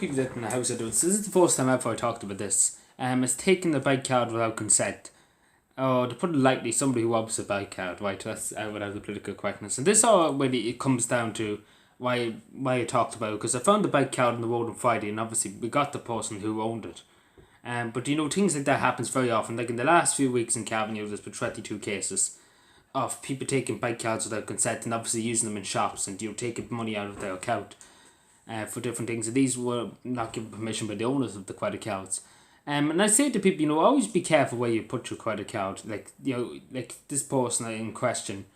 people that in the house are doing this. This is the first time ever I talked about this. It's taking the bike card without consent. Oh, to put it lightly, somebody who robs a bike card, right? That's without the political correctness. And this all really it comes down to why I talked about it, because I found the bike card on the road on Friday, and obviously we got the person who owned it. But things like that happens very often. Like in the last few weeks in Cavan, there's been 32 cases of people taking bike cards without consent and obviously using them in shops and taking money out of their account for different things. And these were not given permission by the owners of the credit cards. And I say to people, always be careful where you put your credit card. Like this person in question,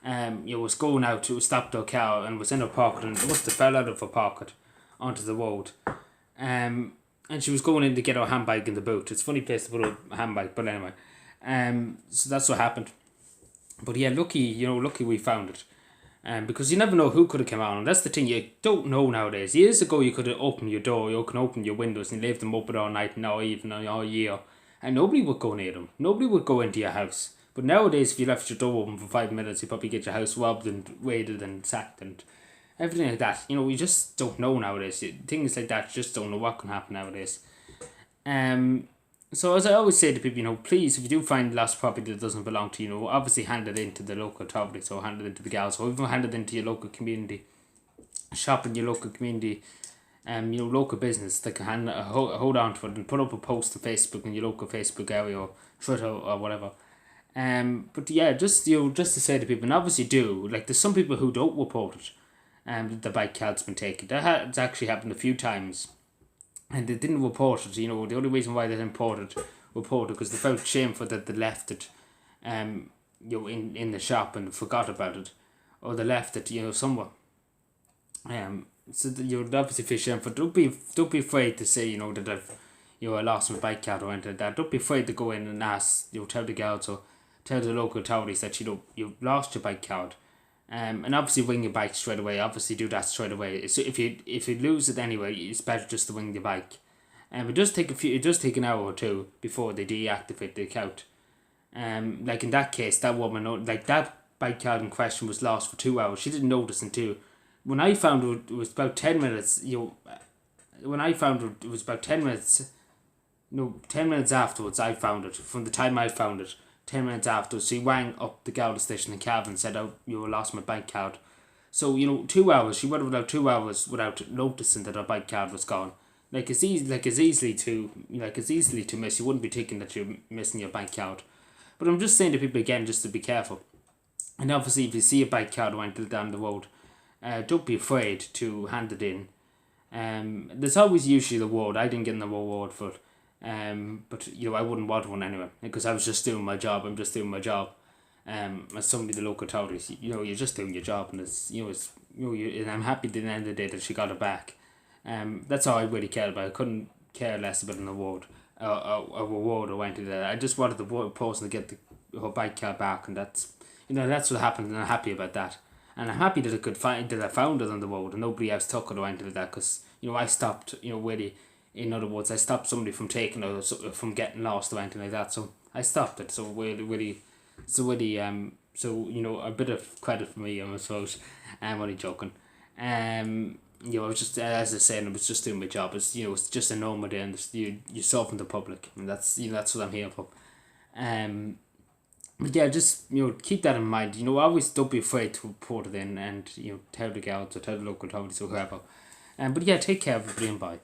was going out to stop their car and was in her pocket and must have fell out of her pocket onto the road. And she was going in to get her handbag in the boot. It's a funny place to put a handbag, but anyway. So that's what happened. But yeah, lucky we found it. Because you never know who could have come out, and that's the thing, you don't know nowadays. Years ago you could have opened your door, you can open your windows and leave them open all night and all even all year, and nobody would go near them. Nobody would go into your house. But nowadays, if you left your door open for 5 minutes, you probably get your house robbed and raided and sacked and everything like that. We just don't know nowadays. Things like that, just don't know what can happen nowadays. So as I always say to people, please, if you do find lost property that doesn't belong to you, obviously hand it in to the local authority, so hand it into the gals, or even hand it into your local community shop in your local community, local business that can hold on to it and put up a post to Facebook in your local Facebook area or Twitter or whatever. But yeah, just to say to people, and obviously there's some people who don't report it, that the bike card's been taken. That's actually happened a few times. And they didn't report it, the only reason why they didn't report it because they felt shameful that they left it, in the shop and forgot about it, or they left it, somewhere. So you would obviously feel shameful. Don't be afraid to say, that I've, I lost my bike card or anything like that. Don't be afraid to go in and ask, tell the girls or tell the local authorities that, you've lost your bike card. And obviously ring your bike straight away. Obviously do that straight away. So if you lose it anyway, it's better just to ring your bike. It does take an hour or two before they deactivate the account. Like in that case, that woman, that bike card in question was lost for 2 hours. She didn't notice until when I found it was about 10 minutes. When I found it was about 10 minutes. No, 10 minutes afterwards I found it. From the time I found it. 10 minutes after, she rang up the Garda station in Cavan and said, lost my bike card. So, 2 hours, she would have allowed 2 hours without noticing that her bike card was gone. It's easily to miss. You wouldn't be thinking that you're missing your bike card. But I'm just saying to people again, just to be careful. And obviously, if you see a bike card went down the road, don't be afraid to hand it in. There's always usually the reward. I didn't get the reward for it. But I wouldn't want one anyway because I was just doing my job. I'm just doing my job. As somebody, the local authorities, you're just doing your job, and and I'm happy at the end of the day that she got it back. That's all I really cared about. I couldn't care less about an award, a reward or anything like that. I just wanted the person to get her bike card back, and that's what happened, and I'm happy about that. And I'm happy that I found it on the road and nobody else took it or anything like that, because I stopped, really. In other words, I stopped somebody from taking or from getting lost or anything like that. So I stopped it. So really, a bit of credit for me, I suppose. I'm only joking. I was just, as I said, I was just doing my job. It's just a normal day, and you're serving the public, and that's what I'm here for. But yeah, just keep that in mind. Always don't be afraid to report it in, and tell the girls or tell the local authorities or whoever. But yeah, take care, everybody, and bye.